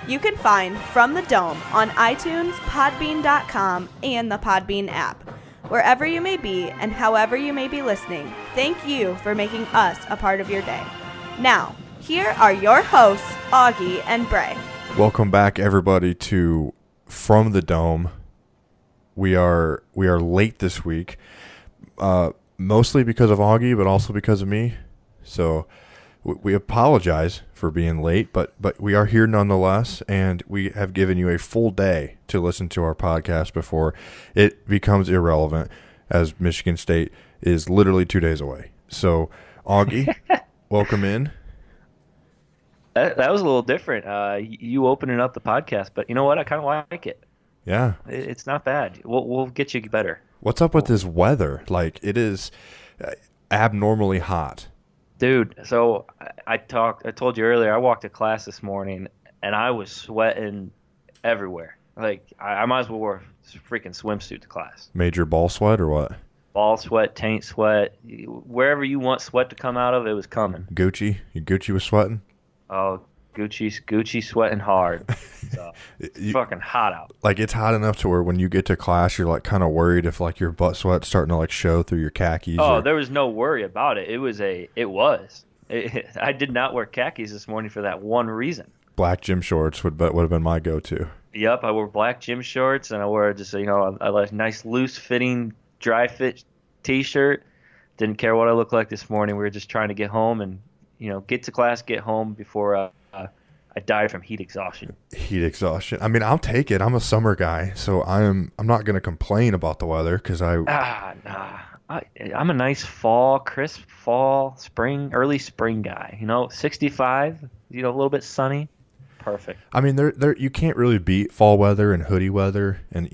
You can find From the Dome on iTunes, Podbean.com, and the Podbean app. Wherever you may be and however you may be listening, thank you for making us a part of your day. Now, here are your hosts, Augie and Bray. Welcome back, everybody, to From the Dome. We are late this week, mostly because of Augie, but also because of me. So we apologize for being late, but we are here nonetheless, and we have given you a full day to listen to our podcast before it becomes irrelevant, as Michigan State is literally 2 days away. So, Augie, welcome in. That was a little different. You opening up the podcast, but you know what? I kind of like it. Yeah. It's not bad. We'll get you better. What's up with this weather? Like, it is abnormally hot. Dude, so I told you earlier, I walked to class this morning, and I was sweating everywhere. Like, I might as well wear a freaking swimsuit to class. Major ball sweat or what? Ball sweat, taint sweat. Wherever you want sweat to come out of, it was coming. Gucci? Gucci was sweating? Oh, Gucci sweating hard. So, it's fucking hot out. Like, it's hot enough to where when you get to class, you're like kind of worried if like your butt sweat's starting to like show through your khakis. Oh, there was no worry about it. I did not wear khakis this morning for that one reason. Black gym shorts would have been my go-to. Yep, I wore black gym shorts, and I wore just a nice loose fitting dry fit T-shirt. Didn't care what I looked like this morning. We were just trying to get home and get to class, get home before I died from heat exhaustion. Heat exhaustion. I mean, I'll take it. I'm a summer guy, so I'm not going to complain about the weather because I'm a nice crisp fall, spring, early spring guy. 65, a little bit sunny. Perfect. I mean, there you can't really beat fall weather and hoodie weather, and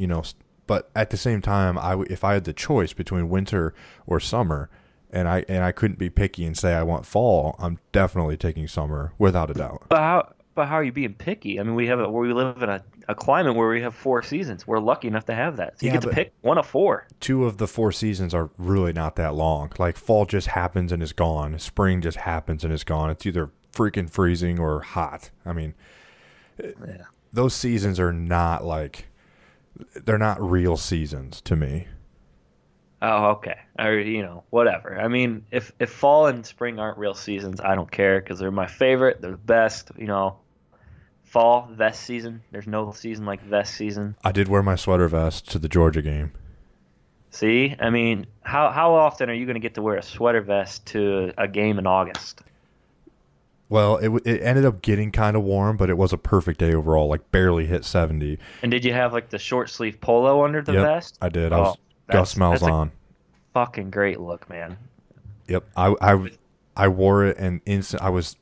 but at the same time, if I had the choice between winter or summer, and I couldn't be picky and say I want fall, I'm definitely taking summer without a doubt. But how are you being picky? I mean, we live in a climate where we have 4 seasons. We're lucky enough to have that. So you get to pick one of 4. 2 of the 4 seasons are really not that long. Like, fall just happens and is gone. Spring just happens and is gone. It's either freaking freezing or hot. I mean, those seasons are not they're not real seasons to me. Oh, okay. Or, whatever. I mean, if fall and spring aren't real seasons, I don't care because they're my favorite. They're the best, Fall, vest season. There's no season like vest season. I did wear my sweater vest to the Georgia game. See? I mean, how often are you going to get to wear a sweater vest to a game in August? Well, it ended up getting kind of warm, but it was a perfect day overall, like barely hit 70. And did you have like the short sleeve polo under the vest? I did. Gus smells on. Fucking great look, man. Yep. I wore it and I was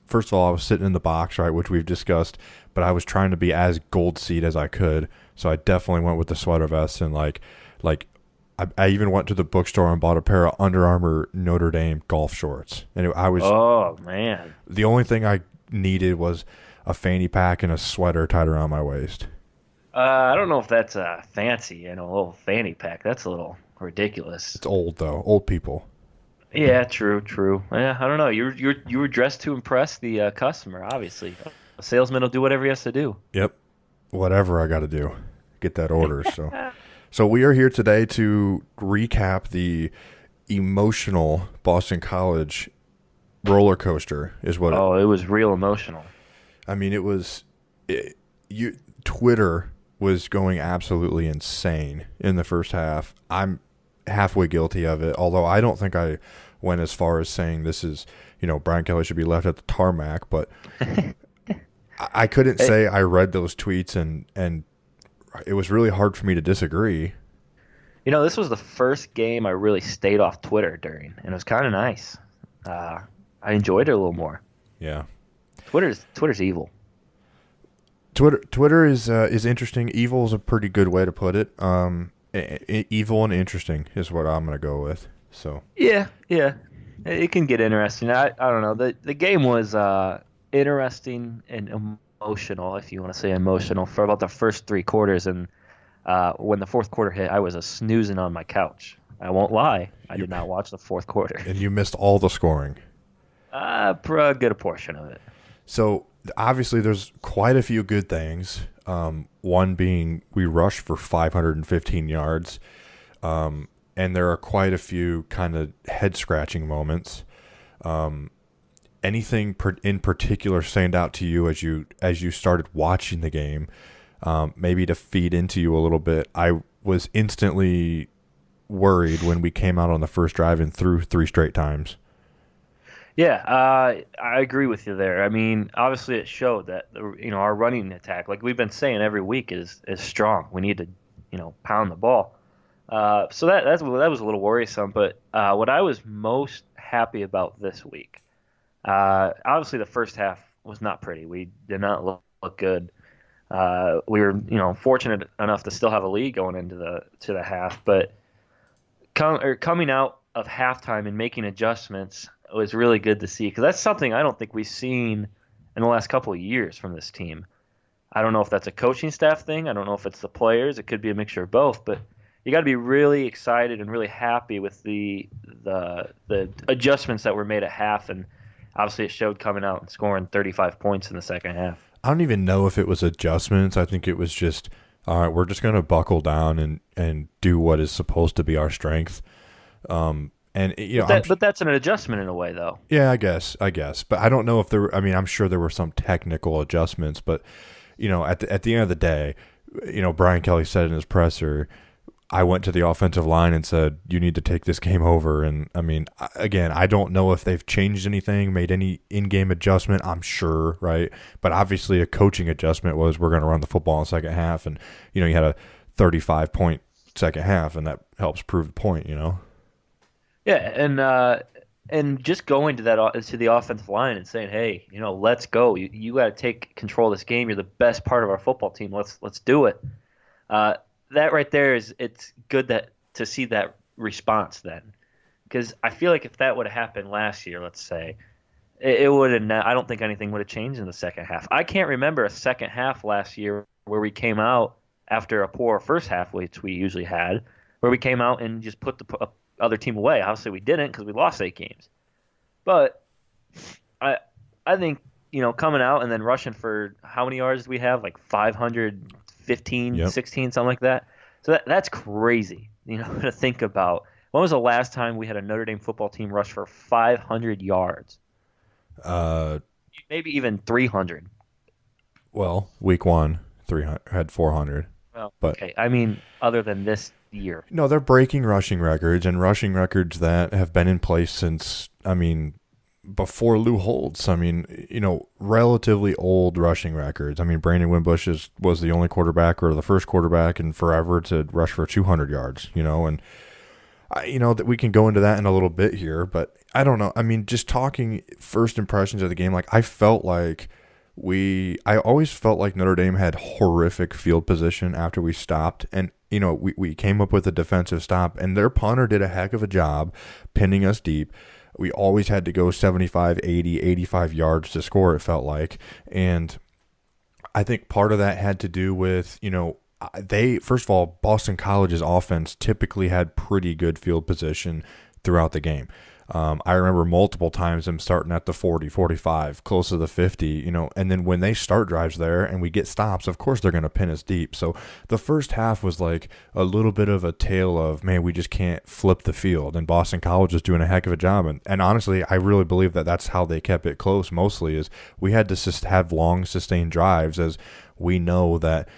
sitting in the box, right, which we've discussed, but I was trying to be as gold seat as I could. So I definitely went with the sweater vest and I even went to the bookstore and bought a pair of Under Armour Notre Dame golf shorts. And oh man. The only thing I needed was a fanny pack and a sweater tied around my waist. I don't know if that's fancy, a little fanny pack. That's a little ridiculous. It's old though. Old people. Yeah, true. Yeah, I don't know. You were dressed to impress the customer, obviously. A salesman will do whatever he has to do. Yep. Whatever I got to do. Get that order. So we are here today to recap the emotional Boston College roller coaster is what it was real emotional. I mean, Twitter was going absolutely insane in the first half. I'm halfway guilty of it, although I don't think I went as far as saying this is, Brian Kelly should be left at the tarmac, but I couldn't say I read those tweets and it was really hard for me to disagree. This was the first game I really stayed off Twitter during, and it was kind of nice. I enjoyed it a little more. Yeah. Twitter's evil. Twitter is interesting. Evil is a pretty good way to put it. Evil and interesting is what I'm going to go with. So yeah, it can get interesting. I don't know. The game was interesting and emotional, if you want to say emotional, for about the first 3 quarters, and when the fourth quarter hit, I was snoozing on my couch. I won't lie. I did not watch the fourth quarter. And you missed all the scoring. A good portion of it. So obviously there's quite a few good things. One being we rushed for 515 yards. And there are quite a few kind of head scratching moments. Anything in particular stand out to you as you started watching the game? Maybe to feed into you a little bit. I was instantly worried when we came out on the first drive and threw 3 straight times. Yeah, I agree with you there. I mean, obviously it showed that our running attack, like we've been saying every week, is strong. We need to pound the ball. So that was a little worrisome. But what I was most happy about this week, obviously the first half was not pretty. We did not look good. We were fortunate enough to still have a lead going into the half, but coming out of halftime and making adjustments was really good to see, because that's something I don't think we've seen in the last couple of years from this team. I don't know if that's a coaching staff thing. I don't know if it's the players. It could be a mixture of both, but you got to be really excited and really happy with the adjustments that were made at half, and obviously it showed coming out and scoring 35 points in the second half. I don't even know if it was adjustments. I think it was just, all right, we're just going to buckle down and do what is supposed to be our strength. But that's an adjustment in a way, though. Yeah, I guess. But I don't know if there. I mean, I'm sure there were some technical adjustments, but at the end of the day, Brian Kelly said in his presser, I went to the offensive line and said, you need to take this game over. And I mean, again, I don't know if they've changed anything, made any in-game adjustment. I'm sure, right? But obviously a coaching adjustment was we're going to run the football in the second half. And, you had a 35-point second half, and that helps prove the point, Yeah, and just going to the offensive line and saying, hey, let's go. You got to take control of this game. You're the best part of our football team. Let's do it. That right there it's good to see that response then, because I feel like if that would have happened last year, let's say, it would have. I don't think anything would have changed in the second half. I can't remember a second half last year where we came out after a poor first half, which we usually had, where we came out and just put the other team away. Obviously, we didn't because we lost 8 games. But I think coming out and then rushing for how many yards do we have? Like 515, yep. 16, something like that. So that's crazy, to think about. When was the last time we had a Notre Dame football team rush for 500 yards? Maybe even 300. Well, week 1, 300 had 400. Well, but okay. I mean, other than this year. No, they're breaking rushing records, and rushing records that have been in place since, before Lou Holtz. Relatively old rushing records. Brandon Wimbush was the only quarterback or the first quarterback in forever to rush for 200 yards, and that we can go into that in a little bit here, but I don't know. Just talking first impressions of the game, I felt like I always felt like Notre Dame had horrific field position after we stopped, and we came up with a defensive stop, and their punter did a heck of a job pinning us deep. We always had to go 75, 80, 85 yards to score, it felt like. And I think part of that had to do with, first of all, Boston College's offense typically had pretty good field position throughout the game. I remember multiple times them starting at the 40, 45, close to the 50, and then when they start drives there and we get stops, of course they're going to pin us deep. So the first half was like a little bit of a tale of, man, we just can't flip the field, and Boston College was doing a heck of a job. And honestly, I really believe that that's how they kept it close mostly, is we had to have long sustained drives, as we know that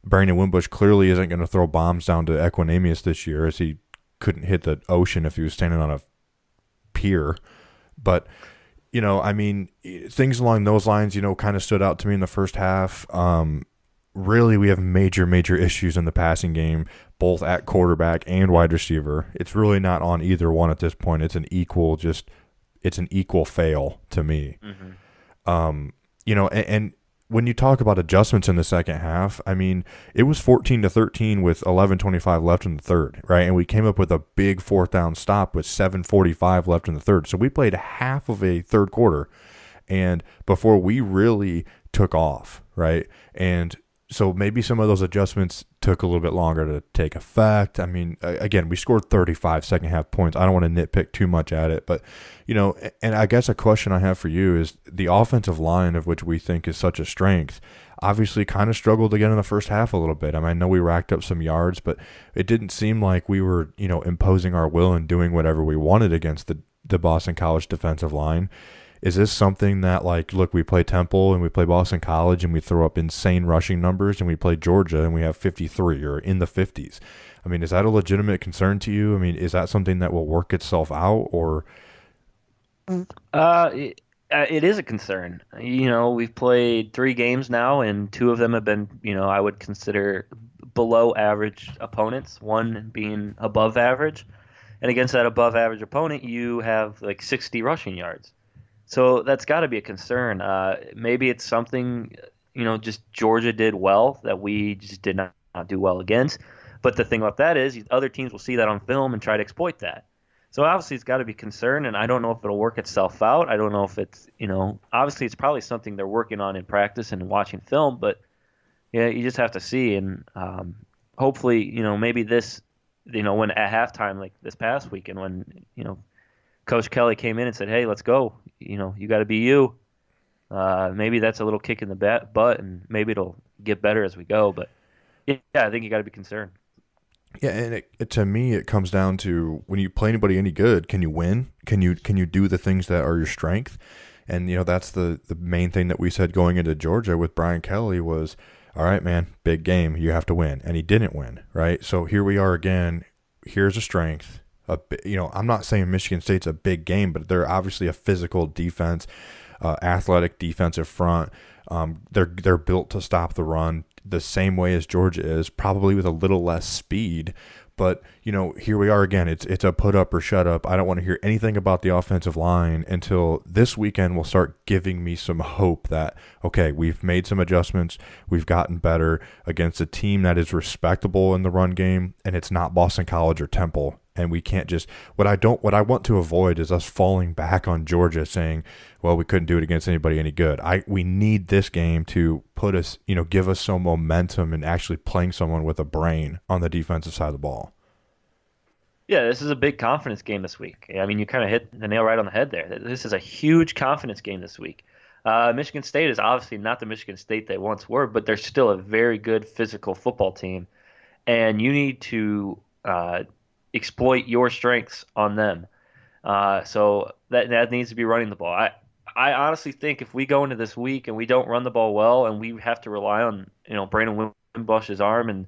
Brandon Wimbush clearly isn't going to throw bombs down to Equanimous this year, as he couldn't hit the ocean if he was standing on a pier. But things along those lines kind of stood out to me in the first half. Really, we have major issues in the passing game, both at quarterback and wide receiver. It's really not on either one at this point. It's an equal fail to me. Mm-hmm. And when you talk about adjustments in the second half, it was 14-13 with 11:25 left in the third, right? And we came up with a big fourth down stop with 7:45 left in the third. So we played half of a third quarter, and before we really took off, right? And So maybe some of those adjustments took a little bit longer to take effect. I mean, again, we scored 35 second half points. I don't want to nitpick too much at it, but and I guess a question I have for you is the offensive line, of which we think is such a strength, obviously kind of struggled again in the first half a little bit. I mean, I know we racked up some yards, but it didn't seem like we were, imposing our will and doing whatever we wanted against the Boston College defensive line. Is this something that, like, look, we play Temple and we play Boston College and we throw up insane rushing numbers, and we play Georgia and we have 53 or in the 50s? I mean, is that a legitimate concern to you? I mean, is that something that will work itself out, or? It is a concern. We've played 3 games now, and 2 of them have been, I would consider below average opponents, one being above average. And against that above average opponent, you have like 60 rushing yards. So that's got to be a concern. Maybe it's something, just Georgia did well that we just did not do well against. But the thing about that is other teams will see that on film and try to exploit that. So obviously it's got to be concerned, and I don't know if it'll work itself out. I don't know if it's, obviously it's probably something they're working on in practice and watching film, but yeah, you just have to see. And hopefully, maybe this, when at halftime, like this past weekend, when, Coach Kelly came in and said, hey, let's go. You got to be you. Maybe that's a little kick in the butt, and maybe it'll get better as we go. But, yeah, I think you got to be concerned. Yeah, and to me, it comes down to when you play anybody any good, can you win? Can you do the things that are your strength? And, that's the main thing that we said going into Georgia with Brian Kelly was, all right, man, big game. You have to win. And he didn't win, right? So here we are again. Here's a strength. I'm not saying Michigan State's a big game, but they're obviously a physical defense, athletic defensive front. They're built to stop the run the same way as Georgia is, probably with a little less speed. But, here we are again. It's a put up or shut up. I don't want to hear anything about the offensive line until this weekend will start giving me some hope that, okay, we've made some adjustments. We've gotten better against a team that is respectable in the run game, and it's not Boston College or Temple. And we can't just what I want to avoid is us falling back on Georgia saying, well, we couldn't do it against anybody any good. We need this game to put us, give us some momentum and actually playing someone with a brain on the defensive side of the ball. Yeah, this is a big confidence game this week. I mean, you kind of hit the nail right on the head there. This is a huge confidence game this week. Michigan State is obviously not the Michigan State they once were, but they're still a very good physical football team, and you need to exploit your strengths on them. So that needs to be running the ball. I honestly think if we go into this week and we don't run the ball well, and we have to rely on Brandon Wimbush's arm and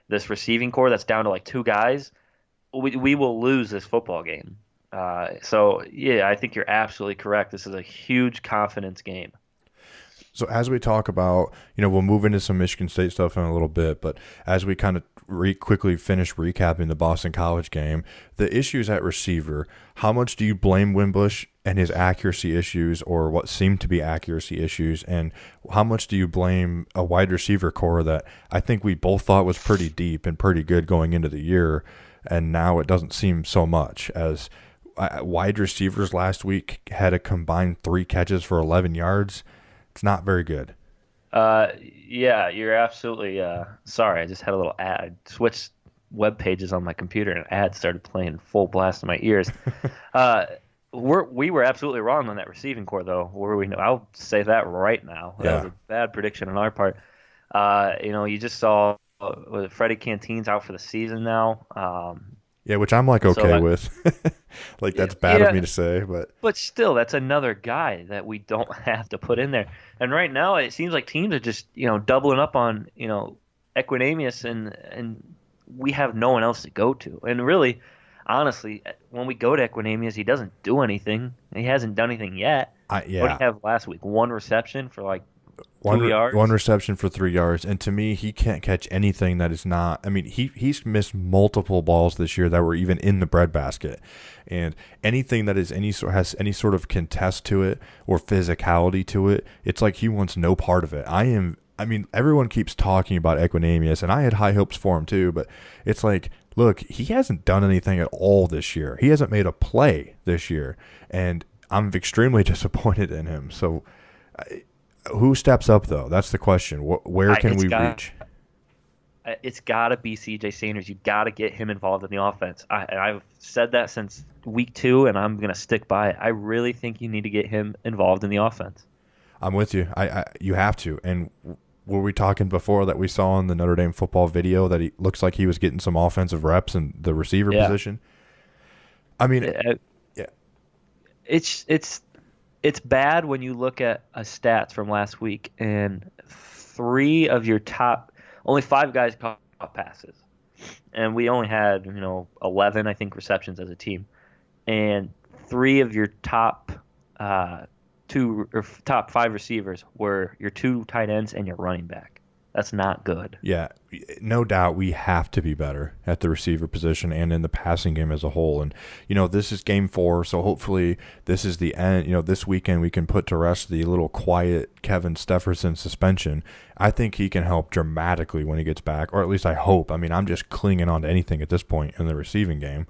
this receiving core that's down to like 2 guys, we will lose this football game. So yeah, I think you're absolutely correct. This is a huge confidence game. So as we talk about, we'll move into some Michigan State stuff in a little bit, but as we kind of quickly finish recapping the Boston College game, the issues at receiver, how much do you blame Wimbush and his accuracy issues, or what seemed to be accuracy issues, and how much do you blame a wide receiver core that I think we both thought was pretty deep and pretty good going into the year, and now it doesn't seem so much, as wide receivers last week had a combined 3 catches for 11 yards. It's not very good. Yeah, you're absolutely sorry. I just had a little ad. I switched web pages on my computer, and an ad started playing full blast in my ears. We were absolutely wrong on that receiving core, though. I'll say that right now. That was a bad prediction on our part. You just saw Freddie Cantin's out for the season now. Yeah, which I'm okay with. Like, that's bad of me to say, but still, that's another guy that we don't have to put in there. And right now, it seems like teams are just doubling up on Equinemius, and we have no one else to go to. And really, honestly, when we go to Equinemius, he doesn't do anything. He hasn't done anything yet. What did he have last week? 1 reception for like 2 yards? 1 reception for 3 yards. And to me, he can't catch anything that is not – I mean, he's missed multiple balls this year that were even in the breadbasket. And anything that is has any sort of contest to it or physicality to it, it's like he wants no part of it. I mean, everyone keeps talking about Equinemius, and I had high hopes for him too, but it's like, look, he hasn't done anything at all this year. He hasn't made a play this year, and I'm extremely disappointed in him. So Who steps up though? That's the question. Where can we reach? It's got to be C.J. Sanders. You've got to get him involved in the offense. I've said that since week 2, and I'm going to stick by it. I really think you need to get him involved in the offense. I'm with you. You have to. And were we talking before that we saw in the Notre Dame football video that he looks like he was getting some offensive reps in the receiver position? I mean, yeah. It's bad when you look at stats from last week, and only 5 guys caught passes, and we only had 11, I think, receptions as a team, and 3 of your top 5 receivers were your 2 tight ends and your running back. That's not good. Yeah, no doubt we have to be better at the receiver position and in the passing game as a whole. And, this is game 4, so hopefully this is the end. This weekend we can put to rest the little quiet Kevin Stepherson suspension. I think he can help dramatically when he gets back, or at least I hope. I mean, I'm just clinging on to anything at this point in the receiving game.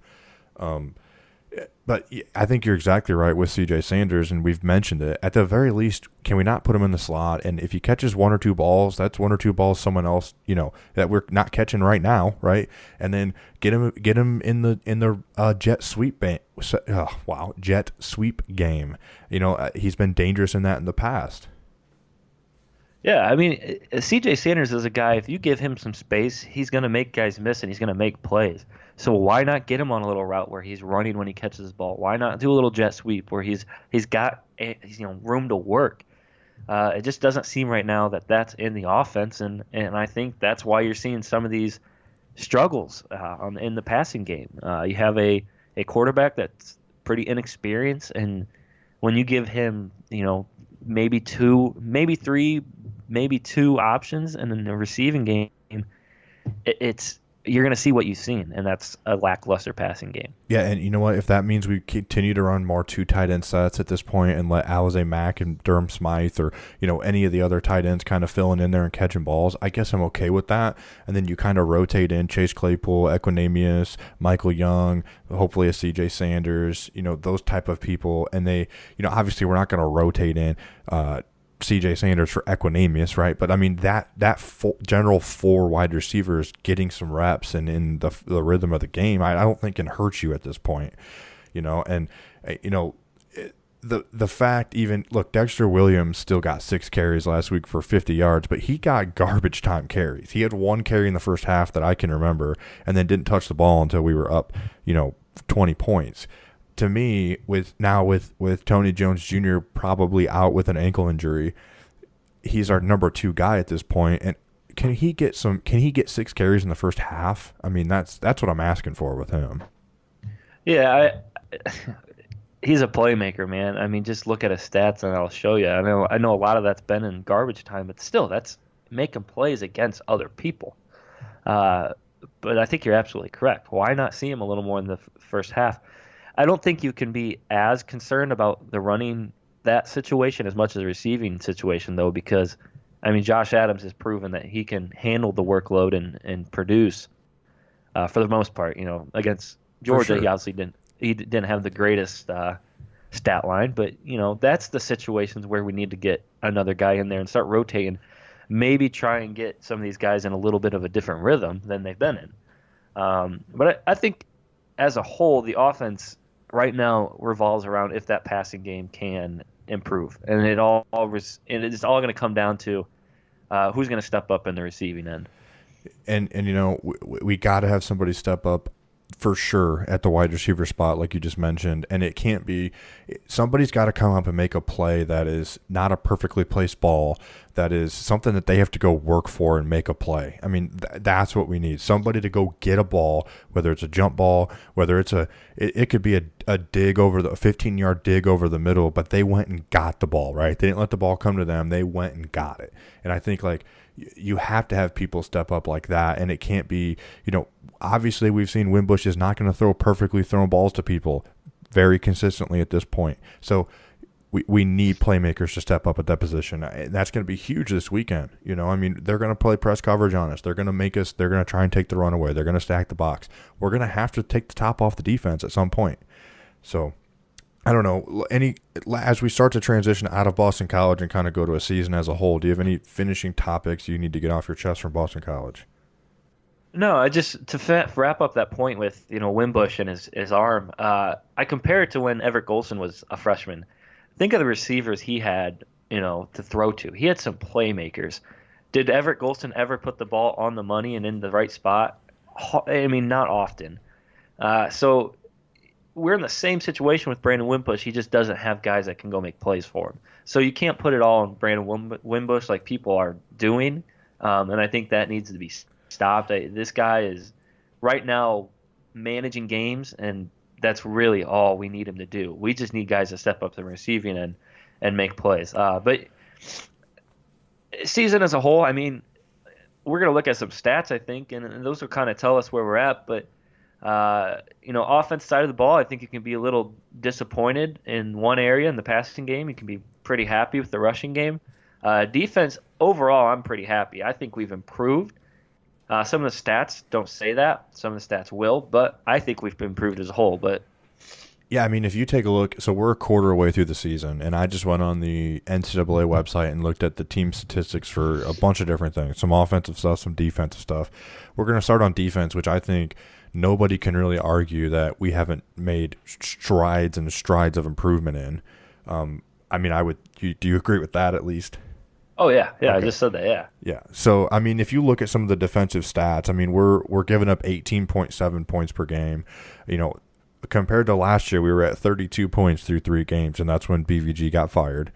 But I think you're exactly right with C.J. Sanders, and we've mentioned it. At the very least, can we not put him in the slot? And if he catches 1 or 2 balls, that's 1 or 2 balls someone else, that we're not catching right now, right? And then get him in the jet sweep jet sweep game. He's been dangerous in that in the past. Yeah, I mean, C.J. Sanders is a guy, if you give him some space, he's going to make guys miss and he's going to make plays. So why not get him on a little route where he's running when he catches the ball? Why not do a little jet sweep where he's got room to work? It just doesn't seem right now that that's in the offense, and I think that's why you're seeing some of these struggles in the passing game. You have a quarterback that's pretty inexperienced, and when you give him maybe 2, maybe 3, maybe 2 options, and in the receiving game, you're going to see what you've seen, and that's a lackluster passing game. Yeah, and you know what? If that means we continue to run more 2 tight end sets at this point and let Alize Mack and Durham Smythe or any of the other tight ends kind of filling in there and catching balls, I guess I'm okay with that. And then you kind of rotate in Chase Claypool, Equinemius, Michael Young, hopefully a C.J. Sanders, those type of people. And they, obviously we're not going to rotate in C.J. Sanders for Equinemius, right? But I mean that general 4 wide receivers getting some reps and in the rhythm of the game, I don't think can hurt you at this point, And the fact look, Dexter Williams still got 6 carries last week for 50 yards, but he got garbage time carries. He had 1 carry in the first half that I can remember, and then didn't touch the ball until we were up, 20 points. To me, with Tony Jones Jr. probably out with an ankle injury, he's our number 2 guy at this point. And can he get 6 carries in the first half? I mean, that's what I'm asking for with him. Yeah, he's a playmaker, man. I mean, just look at his stats and I'll show you. I know a lot of that's been in garbage time, but still, that's making plays against other people. But I think you're absolutely correct. Why not see him a little more in the first half? I don't think you can be as concerned about the running that situation as much as the receiving situation, though, because, Josh Adams has proven that he can handle the workload and produce for the most part. Against Georgia, sure. He obviously didn't have the greatest stat line, but, that's the situations where we need to get another guy in there and start rotating, maybe try and get some of these guys in a little bit of a different rhythm than they've been in. But I think as a whole, the offense right now revolves around if that passing game can improve, and it's all going to come down to who's going to step up in the receiving end. And we got to have somebody step up for sure at the wide receiver spot, like you just mentioned. And it can't be somebody's got to come up and make a play that is not a perfectly placed ball, that is something that they have to go work for and make a play. I mean, that's what we need. Somebody to go get a ball, whether it's a jump ball, whether it's it could be a dig over the 15-yard dig over the middle, but they went and got the ball, right? They didn't let the ball come to them. They went and got it. And I think you have to have people step up like that, and it can't be, obviously we've seen Wimbush is not going to throw perfectly thrown balls to people very consistently at this point. So we need playmakers to step up at that position. And that's going to be huge this weekend. They're going to play press coverage on us. They're going to try and take the run away. They're going to stack the box. We're going to have to take the top off the defense at some point. So I don't know, as we start to transition out of Boston College and kind of go to a season as a whole, do you have any finishing topics you need to get off your chest from Boston College? No, I just wrap up that point with Wimbush and his arm. I compare it to when Everett Golson was a freshman. Think of the receivers he had, to throw to. He had some playmakers. Did Everett Golson ever put the ball on the money and in the right spot? I mean, not often. So we're in the same situation with Brandon Wimbush. He just doesn't have guys that can go make plays for him. So you can't put it all on Brandon Wimbush like people are doing. And I think that needs to be stopped. This guy is right now managing games, and that's really all we need him to do. We just need guys to step up the receiving end and make plays. But season as a whole, I mean, we're going to look at some stats, I think, and those will kind of tell us where we're at. But offense side of the ball, I think you can be a little disappointed in one area in the passing game. You can be pretty happy with the rushing game. Defense, overall, I'm pretty happy. I think we've improved. Some of the stats don't say that. Some of the stats will, but I think we've improved as a whole. But yeah, I mean, if you take a look, so we're a quarter away through the season, and I just went on the NCAA website and looked at the team statistics for a bunch of different things, some offensive stuff, some defensive stuff. We're going to start on defense, which I think nobody can really argue that we haven't made strides and strides of improvement in. I mean, do you agree with that at least? Oh, yeah. Yeah, okay. I just said that, yeah. Yeah. So, I mean, if you look at some of the defensive stats, I mean, we're giving up 18.7 points per game. Compared to last year, we were at 32 points through 3 games, and that's when BVG got fired.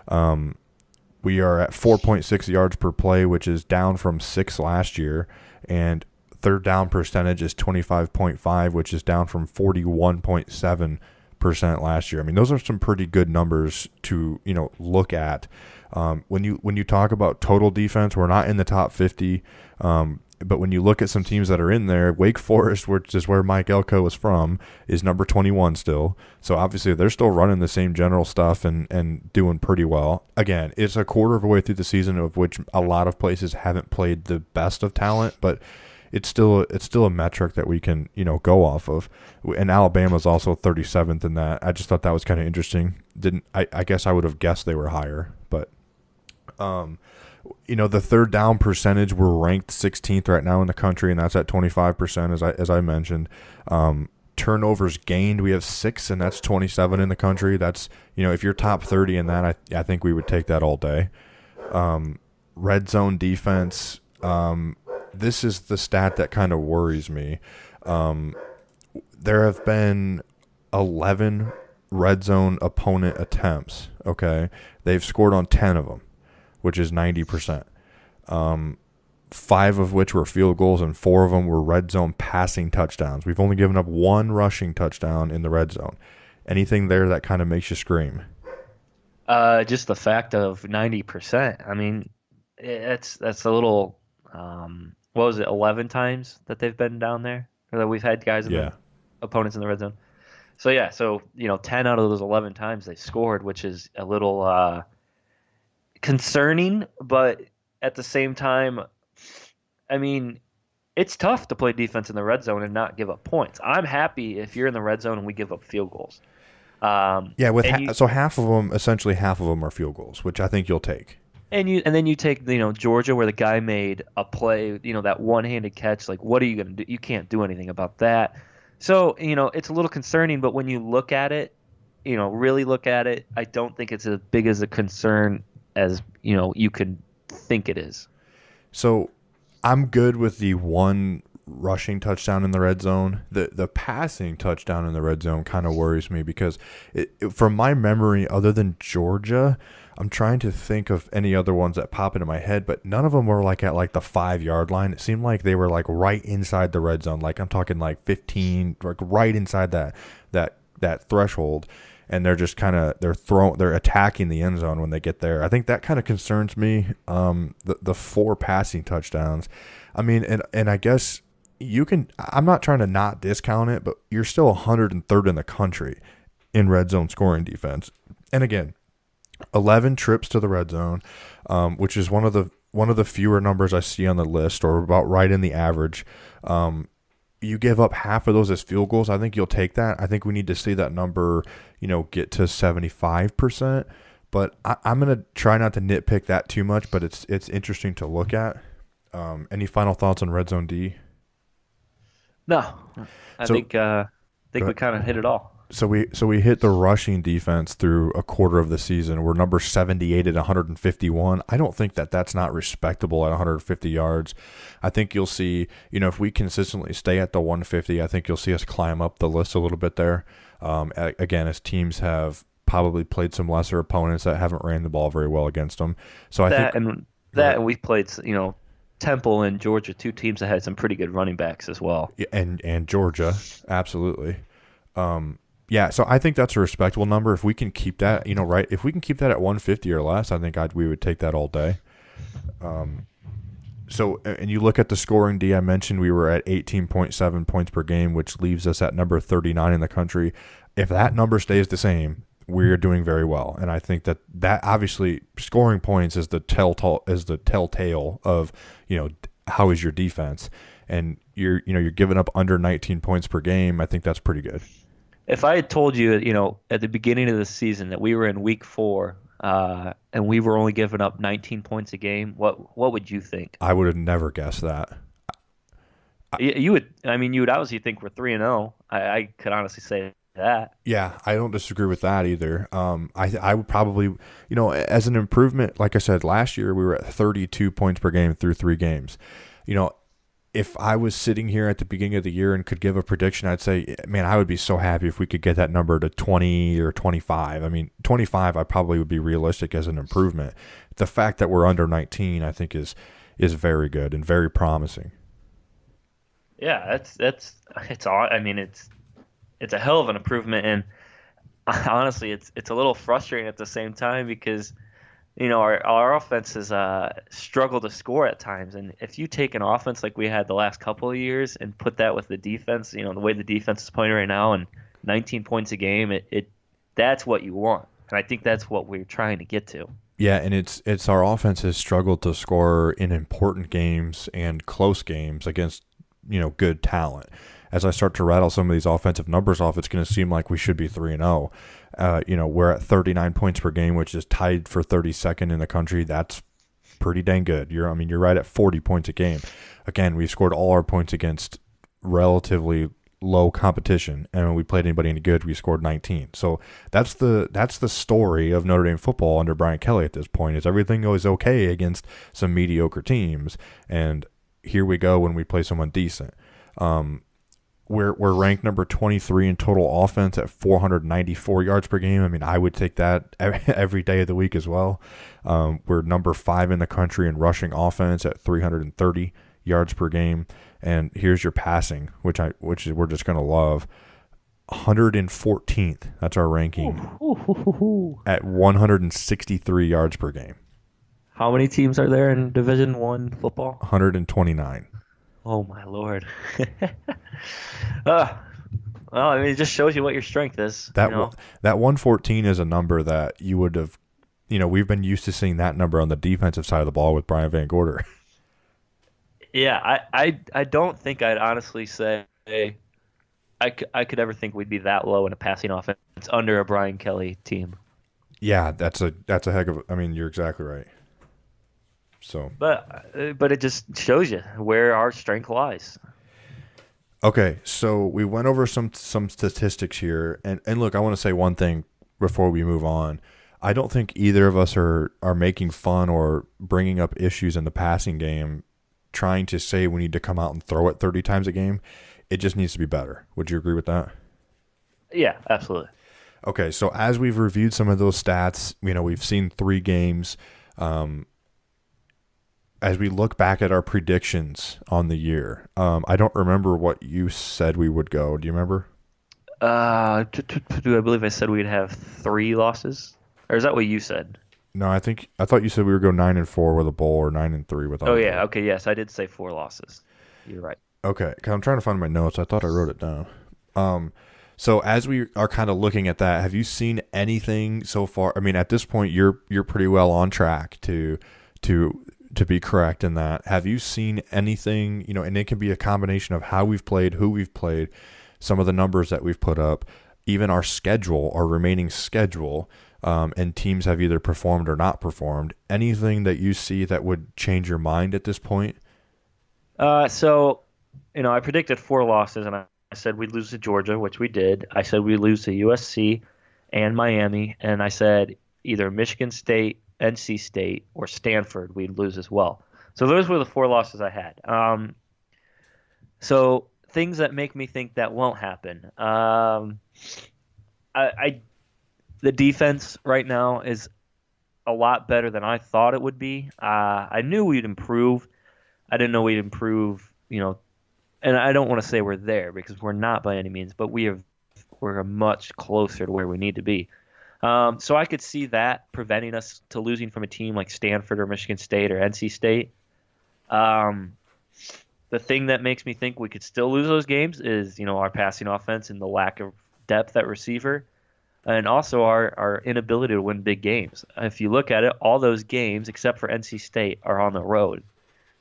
We are at 4.6 yards per play, which is down from 6 last year, and third down percentage is 25.5, which is down from 41.7% last year. I mean, those are some pretty good numbers to look at. When you talk about total defense, we're not in the top 50. But when you look at some teams that are in there, Wake Forest, which is where Mike Elko was from, is number 21 still. So obviously they're still running the same general stuff and doing pretty well. Again, it's a quarter of a way through the season, of which a lot of places haven't played the best of talent, but it's still a metric that we can go off of. And Alabama's also 37th in that. I just thought that was kind of interesting. I guess I would have guessed they were higher, but the third down percentage, we're ranked 16th right now in the country, and that's at 25%, as I mentioned. Turnovers gained, we have 6, and that's 27 in the country. That's if you're top 30 in that, I think we would take that all day. Red zone defense. This is the stat that kind of worries me. There have been 11 red zone opponent attempts. Okay, they've scored on 10 of them, which is 90%. 5 of which were field goals, and 4 of them were red zone passing touchdowns. We've only given up 1 rushing touchdown in the red zone. Anything there that kind of makes you scream? Just the fact of 90%. I mean, that's a little. What was it? 11 times that they've been down there, or that we've had guys, opponents in the red zone. So yeah, 10 out of those 11 times they scored, which is a little concerning, but at the same time, I mean, it's tough to play defense in the red zone and not give up points. I'm happy if you're in the red zone and we give up field goals. So half of them are field goals, which I think you'll take. And then you take Georgia, where the guy made a play, that one-handed catch. Like, what are you going to do? You can't do anything about that. So it's a little concerning. But when you look at it, really look at it, I don't think it's as big as a concern as you could think it is. So I'm good with the 1 rushing touchdown in the red zone. The passing touchdown in the red zone kind of worries me, because from my memory, other than Georgia, I'm trying to think of any other ones that pop into my head, but none of them were at the 5-yard line. It seemed like they were right inside the red zone. Like, I'm talking 15, right inside that threshold. And they're just they're attacking the end zone when they get there. I think that kind of concerns me. The 4 passing touchdowns. I mean, and I guess I'm not trying to not discount it, but you're still 103rd in the country in red zone scoring defense. And again, 11 trips to the red zone, which is one of the fewer numbers I see on the list, or about right in the average. you give up half of those as field goals, I think you'll take that. I think we need to see that number, get to 75%. But I'm going to try not to nitpick that too much, but it's interesting to look at. Any final thoughts on Red Zone D? No, I think we kind of hit it all. So we hit the rushing defense through a quarter of the season. We're number 78 at 151. I don't think that's not respectable at 150 yards. I think you'll see, if we consistently stay at the 150, I think you'll see us climb up the list a little bit there. Again, as teams have probably played some lesser opponents that haven't ran the ball very well against them. So and we've played, Temple and Georgia, two teams that had some pretty good running backs as well. Yeah, and Georgia, absolutely. So I think that's a respectable number. If we can keep that, right, if we can keep that at 150 or less, I think we would take that all day. And you look at the scoring D, I mentioned we were at 18.7 points per game, which leaves us at number 39 in the country. If that number stays the same, we're doing very well. And I think that obviously scoring points is the telltale of, how is your defense? And you're giving up under 19 points per game. I think that's pretty good. If I had told you, at the beginning of the season that we were in week 4 and we were only giving up 19 points a game, what would you think? I would have never guessed that. You would obviously think we're 3-0. I could honestly say that. Yeah, I don't disagree with that either. I would probably, as an improvement, like I said, last year we were at 32 points per game through 3 games. If I was sitting here at the beginning of the year and could give a prediction, I'd say, man, I would be so happy if we could get that number to 20 or 25. 25 I probably would be realistic as an improvement. The fact that we're under 19, I think, is very good and very promising. Yeah, it's all. It's a hell of an improvement, and honestly, it's a little frustrating at the same time because our offense has struggled to score at times, and if you take an offense like we had the last couple of years and put that with the defense, the way the defense is playing right now, and 19 points a game, that's what you want, and I think that's what we're trying to get to. Yeah, and it's our offense has struggled to score in important games and close games against good talent. As I start to rattle some of these offensive numbers off, it's going to seem like we should be 3-0. We're at 39 points per game, which is tied for 32nd in the country. That's pretty dang good. You're right at 40 points a game. Again, we've scored all our points against relatively low competition, and when we played anybody any good, we scored 19. So that's the story of Notre Dame football under Brian Kelly at this point. Is everything goes okay against some mediocre teams, and here we go when we play someone decent. We're ranked number 23 in total offense at 494 yards per game. I would take that every day of the week as well. We're number 5 in the country in rushing offense at 330 yards per game. And here's your passing, which we're just going to love. 114th. That's our ranking at 163 yards per game. How many teams are there in Division I football? 129. Oh, my Lord. It just shows you what your strength is. That 114 is a number that you would have, we've been used to seeing that number on the defensive side of the ball with Brian Van Gorder. Yeah, I don't think I'd honestly say I could ever think we'd be that low in a passing offense under a Brian Kelly team. Yeah, that's a heck of you're exactly right. So, but it just shows you where our strength lies. Okay, so we went over some statistics here, and look, I want to say one thing before we move on. I don't think either of us are making fun or bringing up issues in the passing game, trying to say we need to come out and throw it 30 times a game. It just needs to be better. Would you agree with that? Yeah, absolutely. Okay, so as we've reviewed some of those stats, we've seen 3 games. As we look back at our predictions on the year, I don't remember what you said we would go. Do you remember? I believe I said we'd have 3 losses, or is that what you said? No, I thought you said we would go 9-4 with a bowl or 9-3 with. Oh yeah, okay, yes, I did say 4 losses. You're right. Okay, 'cause I'm trying to find my notes. I thought I wrote it down. So as we are kind of looking at that, have you seen anything so far? At this point, you're pretty well on track to to be correct in that. Have you seen anything, and it can be a combination of how we've played, who we've played, some of the numbers that we've put up, even our schedule, our remaining schedule, and teams have either performed or not performed. Anything that you see that would change your mind at this point? So, I predicted 4 losses, and I said we'd lose to Georgia, which we did. I said we'd lose to USC and Miami, and I said either Michigan State, NC State, or Stanford we'd lose as well. So those were the 4 losses I had. So things that make me think that won't happen. The defense right now is a lot better than I thought it would be. I knew we'd improve. I didn't know we'd improve, and I don't want to say we're there because we're not by any means, but we're much closer to where we need to be. So I could see that preventing us to losing from a team like Stanford or Michigan State or NC State. The thing that makes me think we could still lose those games is, our passing offense and the lack of depth at receiver, and also our inability to win big games. If you look at it, all those games except for NC State are on the road.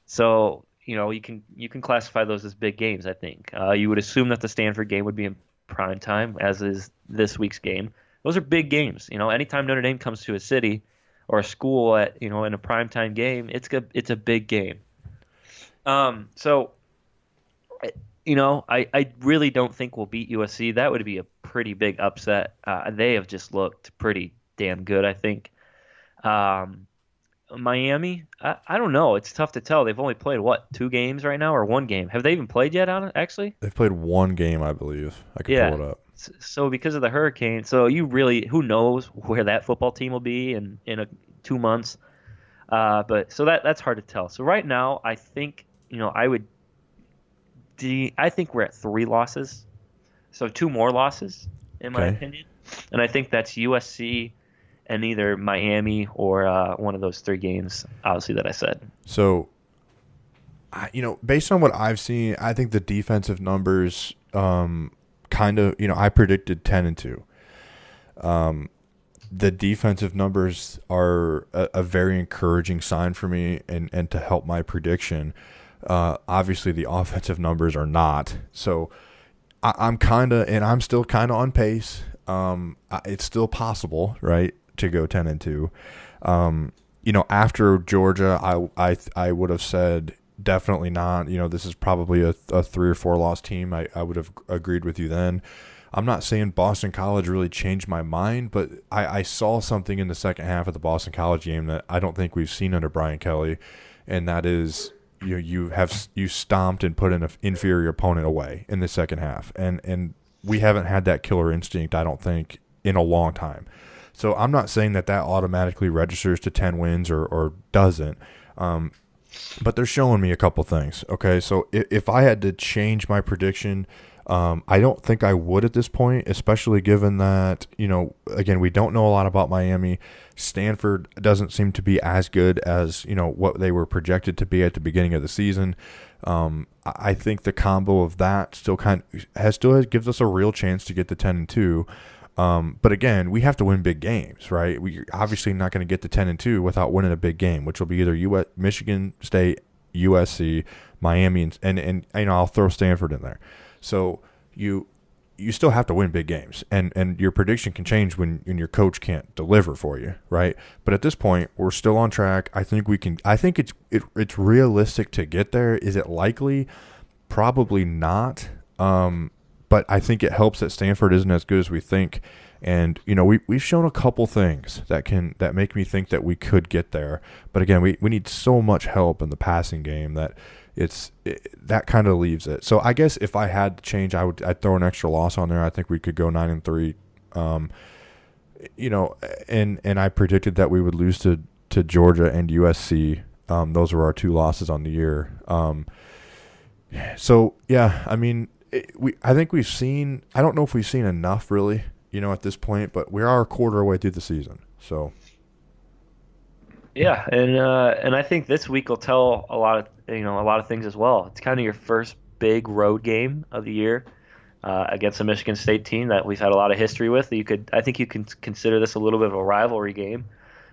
So, you can classify those as big games, I think. You would assume that the Stanford game would be in prime time, as is this week's game. Those are big games. Anytime Notre Dame comes to a city or a school at, in a primetime game, it's a big game. So, I really don't think we'll beat USC. That would be a pretty big upset. They have just looked pretty damn good, I think. Miami, I don't know. It's tough to tell. They've only played, 2 games right now or 1 game? Have they even played yet on it, actually? They've played 1 game, I believe. I can pull it up. So because of the hurricane, who knows where that football team will be in 2 months. But so that's hard to tell. So right now, I think, I think we're at 3 losses. So 2 more losses, in my opinion. And I think that's USC and either Miami or one of those 3 games, obviously, that I said. So, based on what I've seen, I think the defensive numbers I predicted 10-2. The defensive numbers are a very encouraging sign for me and to help my prediction. Obviously, the offensive numbers are not. So, I'm still kind of on pace. It's still possible, right, to go 10-2. After Georgia, I would have said definitely not. This is probably a 3 or 4 loss team. I would have agreed with you then. I'm not saying Boston College really changed my mind, but I saw something in the second half of the Boston College game that I don't think we've seen under Brian Kelly, and that is you stomped and put an inferior opponent away in the second half, and we haven't had that killer instinct, I don't think, in a long time. So I'm not saying that automatically registers to 10 wins or doesn't, but they're showing me a couple things. Okay, so if I had to change my prediction, I don't think I would at this point, especially given that, again, we don't know a lot about Miami. Stanford doesn't seem to be as good as, what they were projected to be at the beginning of the season. I think the combo of that still gives us a real chance to get to 10-2. But again, we have to win big games, right? We're obviously not going to get to 10-2 without winning a big game, which will be either Michigan State, USC, Miami, and I'll throw Stanford in there. So you still have to win big games, and your prediction can change when your coach can't deliver for you, right? But at this point, we're still on track. I think we can. I think it's realistic to get there. Is it likely? Probably not. But I think it helps that Stanford isn't as good as we think, and we've shown a couple things that make me think that we could get there. But again, we need so much help in the passing game that that kind of leaves it. So I guess if I had to change, I'd throw an extra loss on there. I think we could go 9-3. And I predicted that we would lose to Georgia and USC. Those were our 2 losses on the year. So yeah, I mean, I think we've seen. I don't know if we've seen enough really, at this point, but we are a quarter way through the season. So. Yeah, and I think this week will tell a lot of things as well. It's kind of your first big road game of the year against a Michigan State team that we've had a lot of history with. I think you can consider this a little bit of a rivalry game,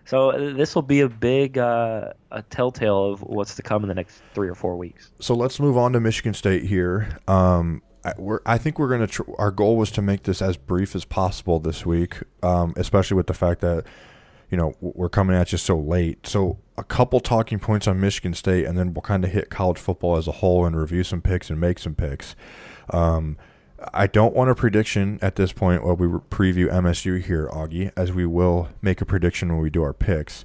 So this will be a big a telltale of what's to come in the next 3 or 4 weeks. So let's move on to Michigan State here. I think we're going to. Our goal was to make this as brief as possible this week, especially with the fact that we're coming at you so late. So a couple talking points on Michigan State, and then we'll kind of hit college football as a whole and review some picks and make some picks. I don't want a prediction at this point while we preview MSU here, Augie, as we will make a prediction when we do our picks.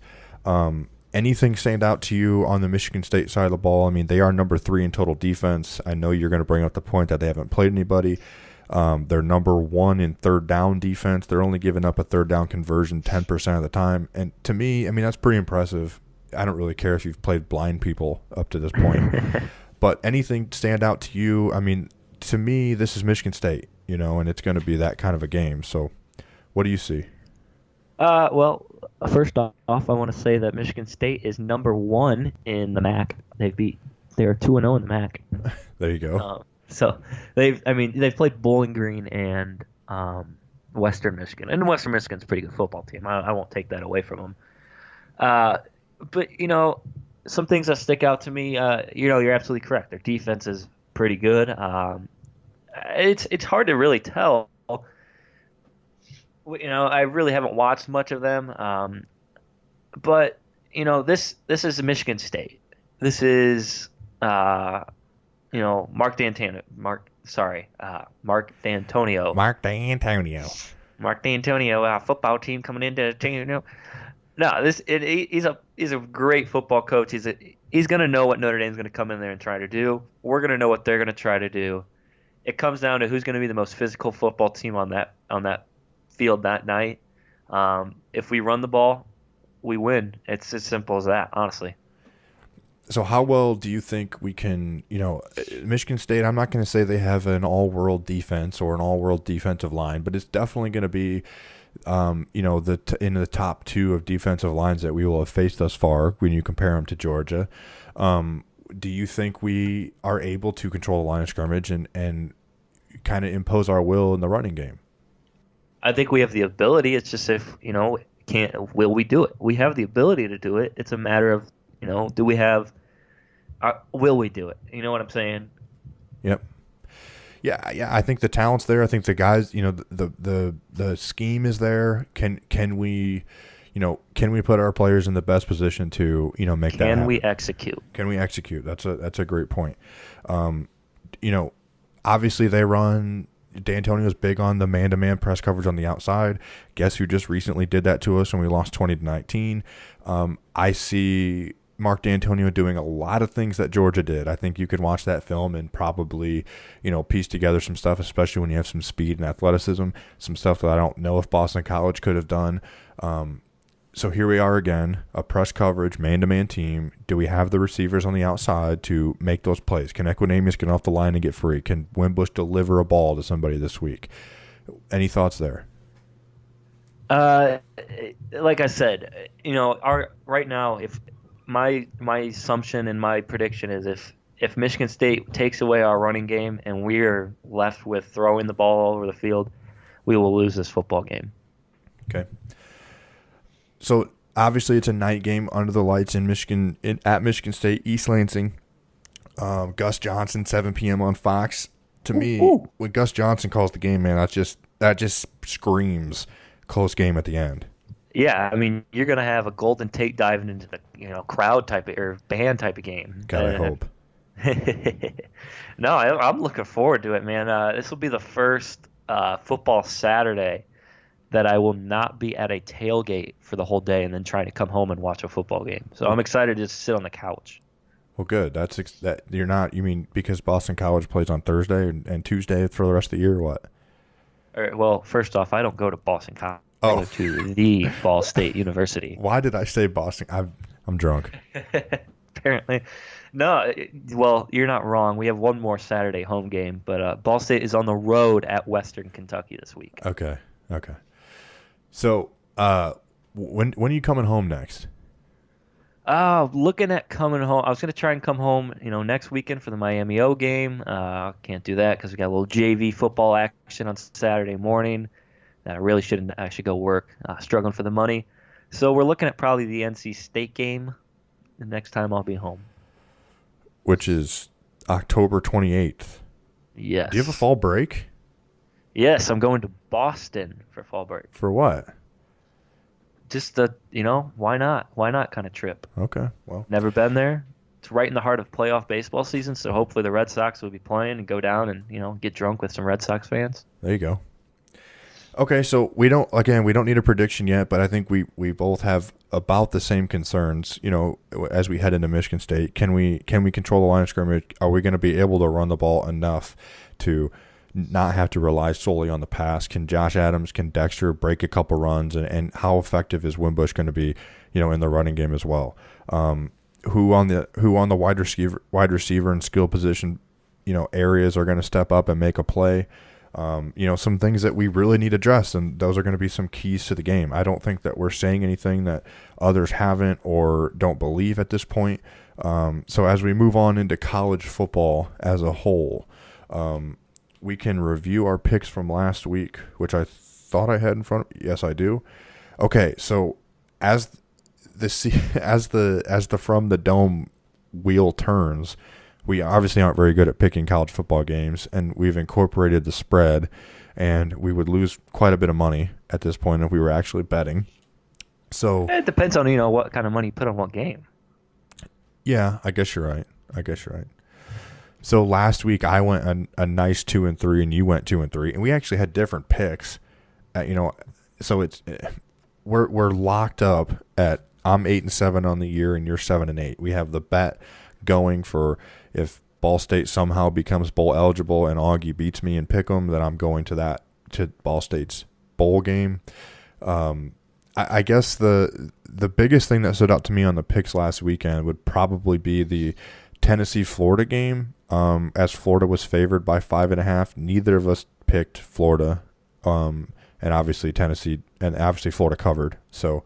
Anything stand out to you on the Michigan State side of the ball? I mean, they are number 3 in total defense. I know you're going to bring up the point that they haven't played anybody. They're number 1 in third down defense. They're only giving up a third down conversion 10% of the time. And to me, I mean, that's pretty impressive. I don't really care if you've played blind people up to this point. But anything stand out to you? I mean, to me, this is Michigan State, and it's going to be that kind of a game. So what do you see? Well, first off, I want to say that Michigan State is number 1 in the MAC. They are 2-0 in the MAC. There you go. So they've played Bowling Green and Western Michigan, and Western Michigan's a pretty good football team. I won't take that away from them. But some things that stick out to me. You're absolutely correct. Their defense is pretty good. It's hard to really tell. I really haven't watched much of them. But this is Michigan State. This is Mark D'Antonio. Mark D'Antonio. Mark D'Antonio, football team coming into No, he's a great football coach. He's going to know what Notre Dame's going to come in there and try to do. We're going to know what they're going to try to do. It comes down to who's going to be the most physical football team on that field that night. If we run the ball, we win. It's as simple as that, honestly. So how well do you think we can, Michigan State, I'm not going to say they have an all-world defense or an all-world defensive line, but it's definitely going to be, in the top 2 of defensive lines that we will have faced thus far when you compare them to Georgia. Do you think we are able to control the line of scrimmage and kind of impose our will in the running game? I think we have the ability. It's just will we do it? We have the ability to do it. It's a matter of, do we have will we do it? You know what I'm saying? Yep. Yeah. I think the talent's there. I think the guys, the scheme is there. Can we put our players in the best position to, make that happen? Can we execute? Can we execute? That's a great point. Obviously they run. D'Antonio's big on the man-to-man press coverage on the outside. Guess who just recently did that to us when we lost 20-19? I see Mark D'Antonio doing a lot of things that Georgia did. I think you could watch that film and probably, piece together some stuff, especially when you have some speed and athleticism, some stuff that I don't know if Boston College could have done. So here we are again, a press coverage, man-to-man team. Do we have the receivers on the outside to make those plays? Can Equinemius get off the line and get free? Can Wimbush deliver a ball to somebody this week? Any thoughts there? Like I said, right now, if my assumption and my prediction is if Michigan State takes away our running game and we are left with throwing the ball all over the field, we will lose this football game. Okay. So obviously it's a night game under the lights in Michigan at Michigan State, East Lansing. Gus Johnson, 7 p.m. on Fox. To me, when Gus Johnson calls the game, man, that just screams close game at the end. Yeah, I mean, you're gonna have a Golden Tate diving into the crowd type of, or band type of game. God, I hope. No, I'm looking forward to it, man. This will be the first football Saturday that I will not be at a tailgate for the whole day and then trying to come home and watch a football game. So I'm excited to just sit on the couch. Well, good. That you're not. You mean because Boston College plays on Thursday and Tuesday for the rest of the year, or what? Well, first off, I don't go to Boston College. I go to the Ball State University. Why did I say Boston? I'm drunk. Apparently. No, well, you're not wrong. We have one more Saturday home game, but Ball State is on the road at Western Kentucky this week. Okay. So, when are you coming home next? Looking at coming home. I was going to try and come home, next weekend for the Miami O game. Can't do that because we got a little JV football action on Saturday morning. That I really shouldn't. I should go work. Struggling for the money. So we're looking at probably the NC State game the next time I'll be home. Which is October 28th. Yes. Do you have a fall break? Yes, I'm going to Boston for fall break. For what? Just the, why not? Why not kind of trip. Okay, well. Never been there. It's right in the heart of playoff baseball season, so hopefully the Red Sox will be playing and go down and, get drunk with some Red Sox fans. There you go. Okay, so we don't need a prediction yet, but I think we both have about the same concerns, as we head into Michigan State. Can we control the line of scrimmage? Are we going to be able to run the ball enough to not have to rely solely on the pass? Can Josh Adams, can Dexter break a couple runs, and how effective is Wimbush going to be, in the running game as well? Who on the wide receiver and skill position, areas are going to step up and make a play? Some things that we really need addressed, and those are going to be some keys to the game. I don't think that we're saying anything that others haven't or don't believe at this point. So as we move on into college football as a whole, we can review our picks from last week, which I thought I had in front of me. Yes, I do. Okay, so as the From the Dome wheel turns, we obviously aren't very good at picking college football games, and we've incorporated the spread, and we would lose quite a bit of money at this point if we were actually betting. So It depends on, what kind of money you put on what game. Yeah, I guess you're right. So last week I went a nice 2-3, and you went 2-3, and we actually had different picks. So it's we're locked up at I'm 8-7 on the year, and you're 7-8. We have the bet going for if Ball State somehow becomes bowl eligible and Augie beats me in Pick'em, then I'm going to Ball State's bowl game. I guess the biggest thing that stood out to me on the picks last weekend would probably be the Tennessee-Florida game. As Florida was favored by 5.5, neither of us picked Florida, and obviously Florida covered. So,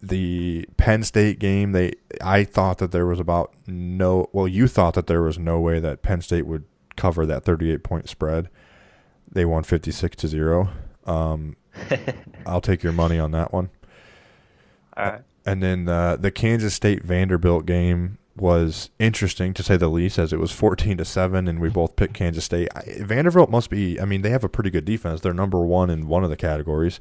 the Penn State game, I thought that there was you thought that there was no way that Penn State would cover that 38-point spread. They won 56-0. I'll take your money on that one. All right. And then the Kansas State Vanderbilt game was interesting to say the least, as it was 14-7, and we both picked Kansas State. Vanderbilt must be. I mean, they have a pretty good defense. They're number one in one of the categories,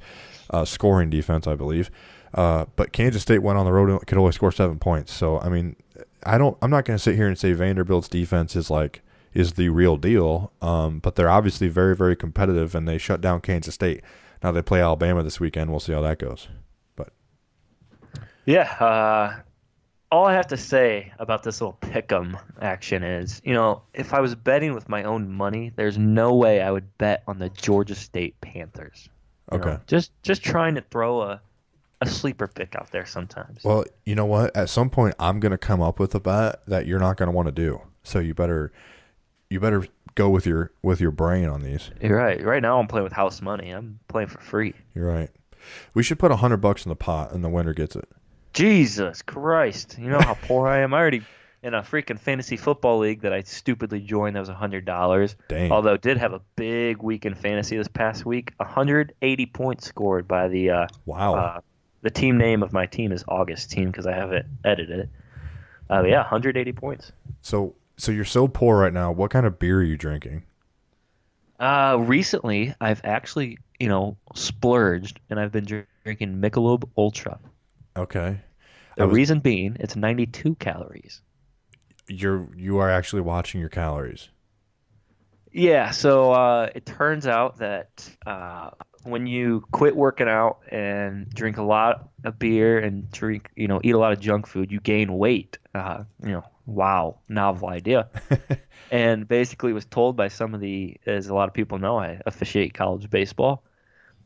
scoring defense, I believe. But Kansas State went on the road and could only score 7 points. So I mean, I'm not going to sit here and say Vanderbilt's defense is the real deal. But they're obviously very, very competitive, and they shut down Kansas State. Now they play Alabama this weekend. We'll see how that goes. But yeah, all I have to say about this little pick'em action is, if I was betting with my own money, there's no way I would bet on the Georgia State Panthers. Okay. Just trying to throw a sleeper pick out there sometimes. Well, you know what? At some point, I'm going to come up with a bet that you're not going to want to do. So you better go with your brain on these. You're right. Right now, I'm playing with house money. I'm playing for free. You're right. We should put $100 in the pot, and the winner gets it. Jesus Christ! You know how poor I am. I already in a freaking fantasy football league that I stupidly joined. That was $100. Dang. Although did have a big week in fantasy this past week. 180 points scored by the wow. The team name of my team is August Team because I have it edited. 180 points. So you're so poor right now. What kind of beer are you drinking? Recently, I've actually, splurged, and I've been drinking Michelob Ultra. Okay. The reason being, it's 92 calories. You are actually watching your calories. Yeah, so it turns out that when you quit working out and drink a lot of beer and eat a lot of junk food, you gain weight. Wow, novel idea. And basically was told by as a lot of people know, I officiate college baseball.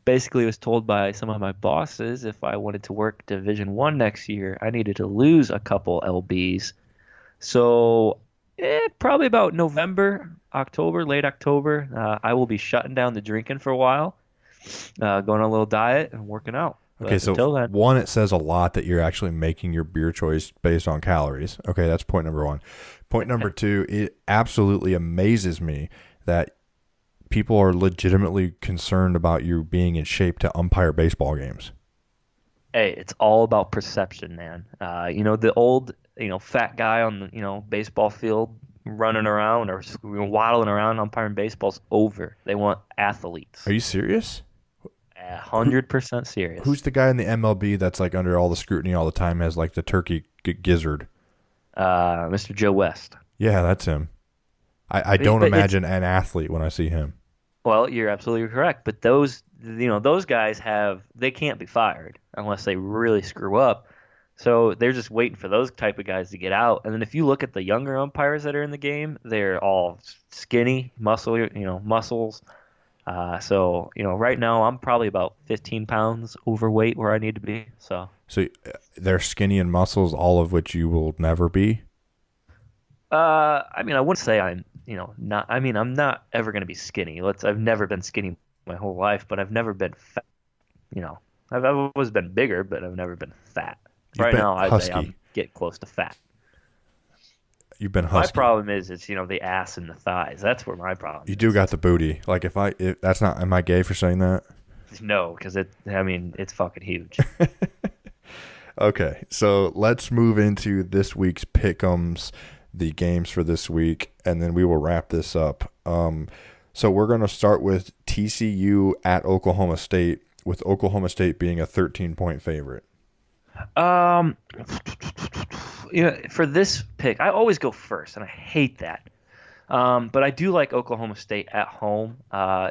Basically was told by some of my bosses if I wanted to work Division I next year, I needed to lose a couple lbs. So probably about November, October, late October, I will be shutting down the drinking for a while, going on a little diet and working out. Okay, but so until then, one, it says a lot that you're actually making your beer choice based on calories. Okay, that's point number one. Point number two, it absolutely amazes me that people are legitimately concerned about you being in shape to umpire baseball games. Hey, it's all about perception, man. The old, fat guy on the, baseball field running around or waddling around umpiring baseball's over. They want athletes. Are you serious? 100% serious. Who's the guy in the MLB that's like under all the scrutiny all the time, has like the turkey gizzard? Mr. Joe West. Yeah, that's him. I don't imagine an athlete when I see him. Well, you're absolutely correct. But those guys they can't be fired unless they really screw up. So they're just waiting for those type of guys to get out. And then if you look at the younger umpires that are in the game, they're all skinny, muscles. So right now I'm probably about 15 pounds overweight where I need to be. So they're skinny and muscles, all of which you will never be. I wouldn't say I'm not. I'm not ever going to be skinny. I've never been skinny my whole life, but I've never been fat. I've always been bigger, but I've never been fat. Right now, I'd say I'm get close to fat. You've been husky. My problem is it's the ass and the thighs. That's where my problem is. You do got the booty. Like if that's not. Am I gay for saying that? No, because it's fucking huge. Okay, so let's move into this week's pick'ems, the games for this week, and then we will wrap this up. So we're going to start with TCU at Oklahoma State, with Oklahoma State being a 13-point favorite. For this pick, I always go first, and I hate that. But I do like Oklahoma State at home.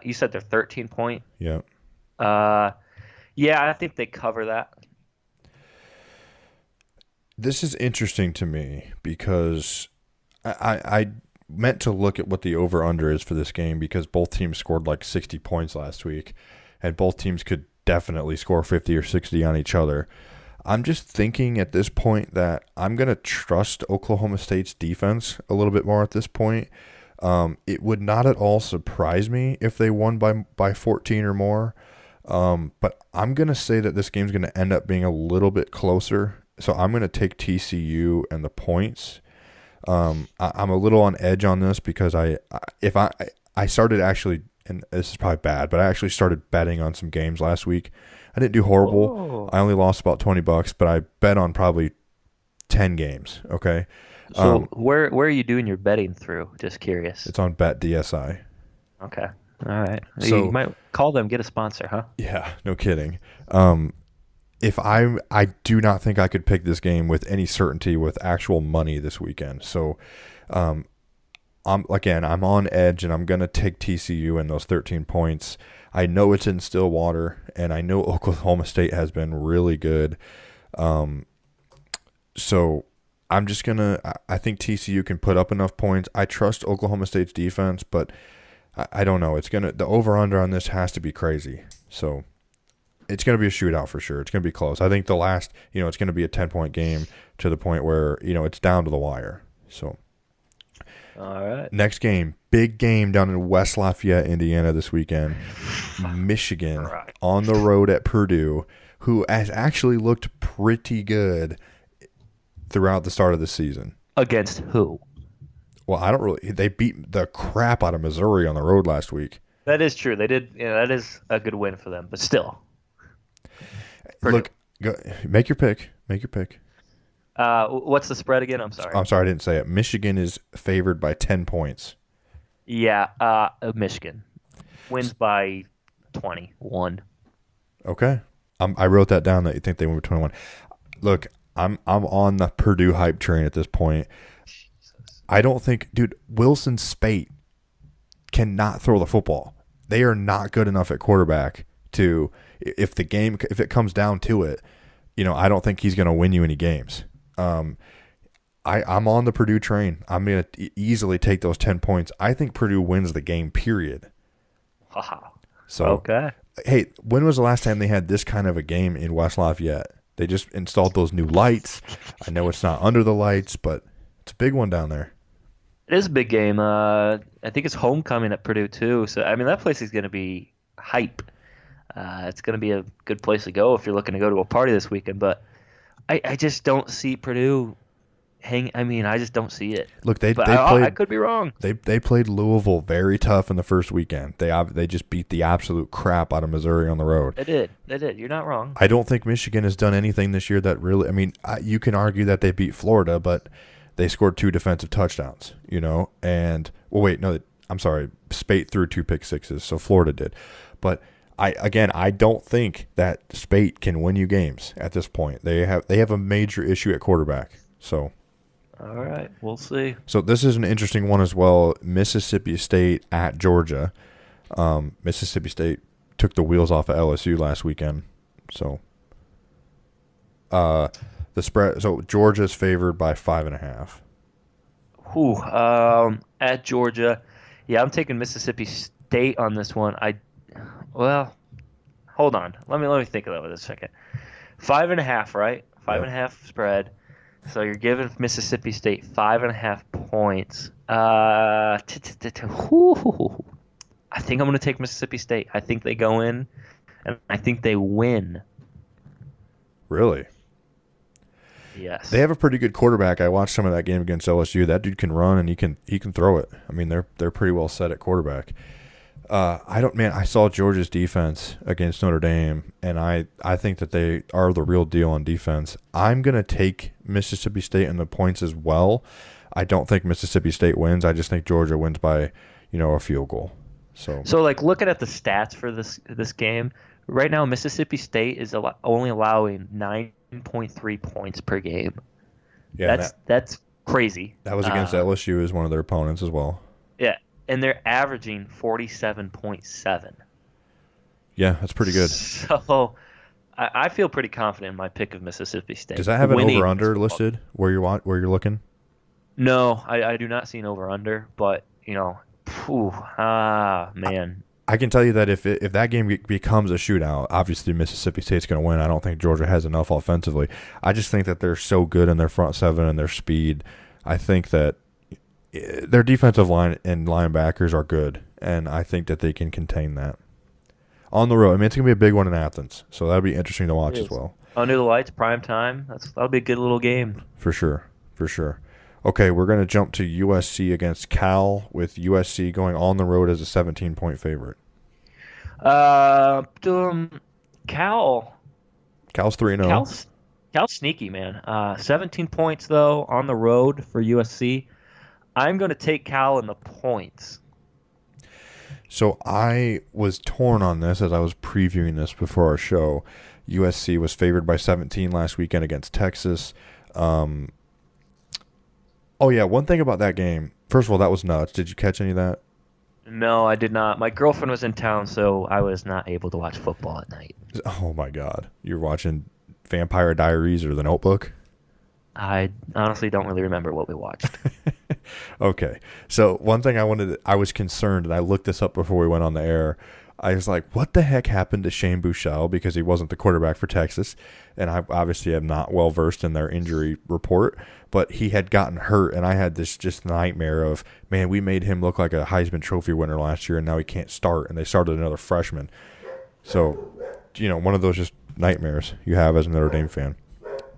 You said they're 13-point. Yeah. Yeah, I think they cover that. This is interesting to me because I meant to look at what the over-under is for this game because both teams scored like 60 points last week, and both teams could definitely score 50 or 60 on each other. I'm just thinking at this point that I'm going to trust Oklahoma State's defense a little bit more at this point. It would not at all surprise me if they won by 14 or more, but I'm going to say that this game's going to end up being a little bit closer. So I'm going to take TCU and the points. I'm a little on edge on this because I started actually, and this is probably bad, but I actually started betting on some games last week. I didn't do horrible. Whoa. I only lost about $20, but I bet on probably 10 games. Okay. So where are you doing your betting through? Just curious. It's on BetDSI. Okay. All right. So, you might call them, get a sponsor, huh? Yeah, no kidding. If I do not think I could pick this game with any certainty with actual money this weekend. So, I'm on edge, and I'm gonna take TCU in those 13 points. I know it's in Stillwater, and I know Oklahoma State has been really good. So I'm just gonna. I think TCU can put up enough points. I trust Oklahoma State's defense, but I don't know. The over under on this has to be crazy. So. It's going to be a shootout for sure. It's going to be close. I think the last, it's going to be a 10-point game to the point where, it's down to the wire. So, all right. Next game, big game down in West Lafayette, Indiana this weekend. Michigan on the road at Purdue, who has actually looked pretty good throughout the start of the season. Against who? Well, they beat the crap out of Missouri on the road last week. That is true. They did. That is a good win for them, but still. Look, make your pick. Make your pick. What's the spread again? I'm sorry. I'm sorry, I didn't say it. Michigan is favored by 10 points. Yeah, Michigan wins by 21. Okay. I wrote that down that you think they win by 21. Look, I'm on the Purdue hype train at this point. Jesus. I don't think, dude, Wilson Spate cannot throw the football. They are not good enough at quarterback to, if it comes down to it, I don't think he's going to win you any games. I'm on the Purdue train. I'm going to easily take those 10 points. I think Purdue wins the game, period. So, okay. Hey, when was the last time they had this kind of a game in West Lafayette? They just installed those new lights. I know it's not under the lights, but it's a big one down there. It is a big game. I think it's homecoming at Purdue, too. So, that place is going to be hype. It's going to be a good place to go if you're looking to go to a party this weekend. But I just don't see Purdue I mean, I just don't see it. Look, But they played. I could be wrong. They played Louisville very tough in the first weekend. They just beat the absolute crap out of Missouri on the road. They did. They did. You're not wrong. I don't think Michigan has done anything this year that really. I mean, you can argue that they beat Florida, but they scored 2 defensive touchdowns. And wait, no, I'm sorry, Spate threw 2 pick sixes, so Florida did. But I don't think that Spate can win you games at this point. They have a major issue at quarterback. So. All right, we'll see. So this is an interesting one as well. Mississippi State at Georgia. Mississippi State took the wheels off of LSU last weekend. So the spread. So Georgia's favored by 5.5. At Georgia, yeah, I'm taking Mississippi State on this one. Hold on. Let me think of that for a second. 5.5, right? 5.5 spread. So you're giving Mississippi State 5.5 points. I think I'm going to take Mississippi State. I think they go in, and I think they win. Really? Yes. They have a pretty good quarterback. I watched some of that game against LSU. That dude can run and he can throw it. I mean, they're pretty well set at quarterback. I saw Georgia's defense against Notre Dame, and I think that they are the real deal on defense. I'm going to take Mississippi State in the points as well. I don't think Mississippi State wins. I just think Georgia wins by, a field goal. So looking at the stats for this game, right now Mississippi State is only allowing 9.3 points per game. Yeah, that's crazy. That was against LSU as one of their opponents as well. Yeah. And they're averaging 47.7. Yeah, that's pretty good. So I feel pretty confident in my pick of Mississippi State. Does that have an over-under listed where you're looking? No, I do not see an over-under, but, man. I can tell you that if that game becomes a shootout, obviously Mississippi State's going to win. I don't think Georgia has enough offensively. I just think that they're so good in their front seven and their speed. I think that their defensive line and linebackers are good, and I think that they can contain that. On the road, I mean, it's going to be a big one in Athens, so that'll be interesting to watch as well. Under the lights, prime time, that'll be a good little game. For sure. Okay, we're going to jump to USC against Cal, with USC going on the road as a 17-point favorite. Cal's 3-0. Cal's sneaky, man. 17 points, though, on the road for USC. I'm going to take Cal in the points. So I was torn on this as I was previewing this before our show. USC was favored by 17 last weekend against Texas. One thing about that game. First of all, that was nuts. Did you catch any of that? No, I did not. My girlfriend was in town, so I was not able to watch football at night. Oh, my God. You're watching Vampire Diaries or The Notebook? I honestly don't really remember what we watched. Okay. So one thing I was concerned, and I looked this up before we went on the air. I was like, what the heck happened to Shane Buechele, because he wasn't the quarterback for Texas, and I obviously am not well versed in their injury report, but he had gotten hurt, and I had this just nightmare of, man, we made him look like a Heisman Trophy winner last year, and now he can't start, and they started another freshman. So, one of those just nightmares you have as a Notre Dame fan.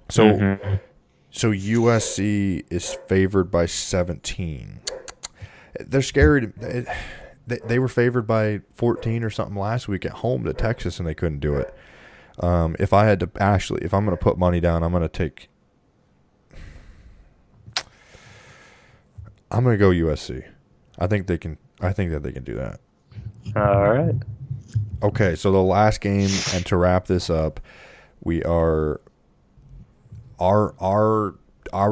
So, So USC is favored by 17. They're scary. They were favored by 14 or something last week at home to Texas, and they couldn't do it. If I'm going to put money down, I'm going to go USC. I think that they can do that. All right. Okay, so the last game, and to wrap this up, we are our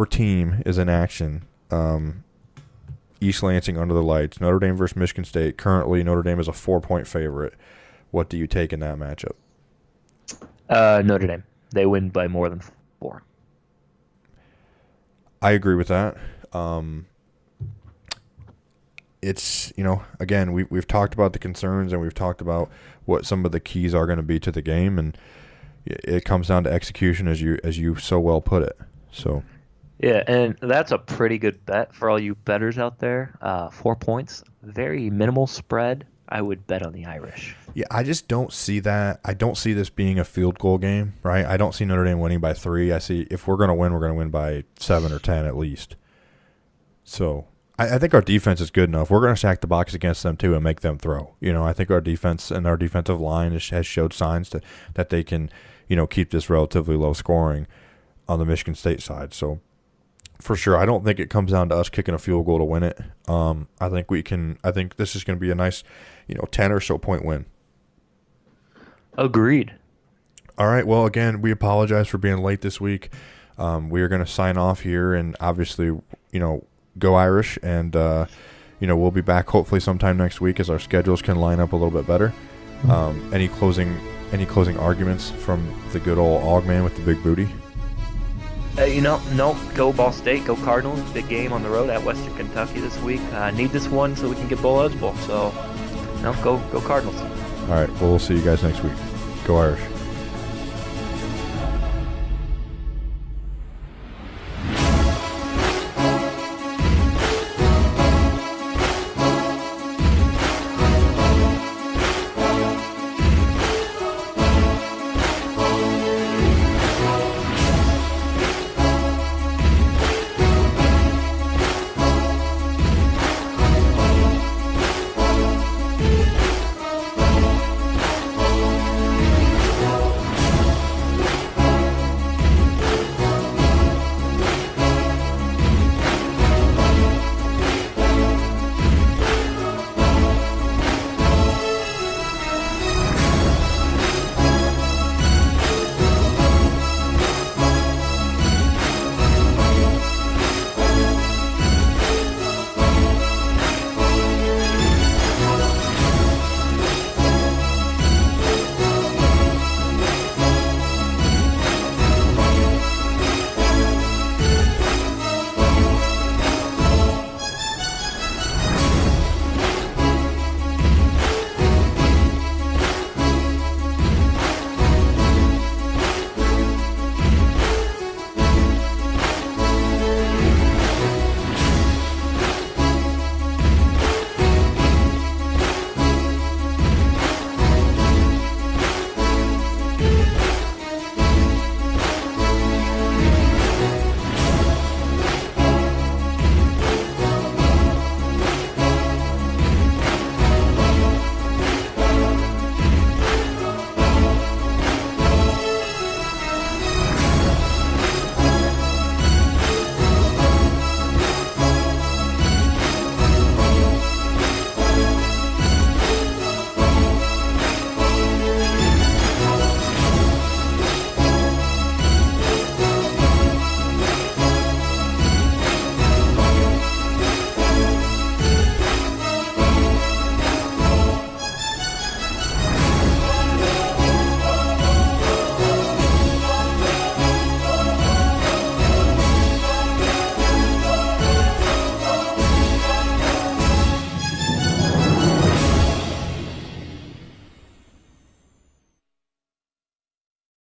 team is in action. East Lansing under the lights. Notre Dame versus Michigan State. Currently, Notre Dame is a 4-point favorite. What do you take in that matchup? Notre Dame. They win by more than 4. I agree with that. It's, again, we've talked about the concerns, and we've talked about what some of the keys are going to be to the game, and it comes down to execution, as you so well put it. So, yeah, and that's a pretty good bet for all you bettors out there. 4 points, very minimal spread. I would bet on the Irish. Yeah, I just don't see that. I don't see this being a field goal game, right? I don't see Notre Dame winning by 3. I see if we're going to win by 7 or 10 at least. So I think our defense is good enough. We're going to stack the box against them too and make them throw. I think our defense and our defensive line has showed signs that they can, keep this relatively low scoring on the Michigan State side. So for sure, I don't think it comes down to us kicking a field goal to win it. I think we can. I think this is going to be a nice, 10 or so point win. Agreed. All right. Well, again, we apologize for being late this week. We are going to sign off here, and obviously, go Irish, and we'll be back hopefully sometime next week as our schedules can line up a little bit better. Any closing arguments from the good old Augman with the big booty? No. Go Ball State, go Cardinals. Big game on the road at Western Kentucky this week. Need this one so we can get bowl eligible. So, go Cardinals. All right. Well, we'll see you guys next week. Go Irish.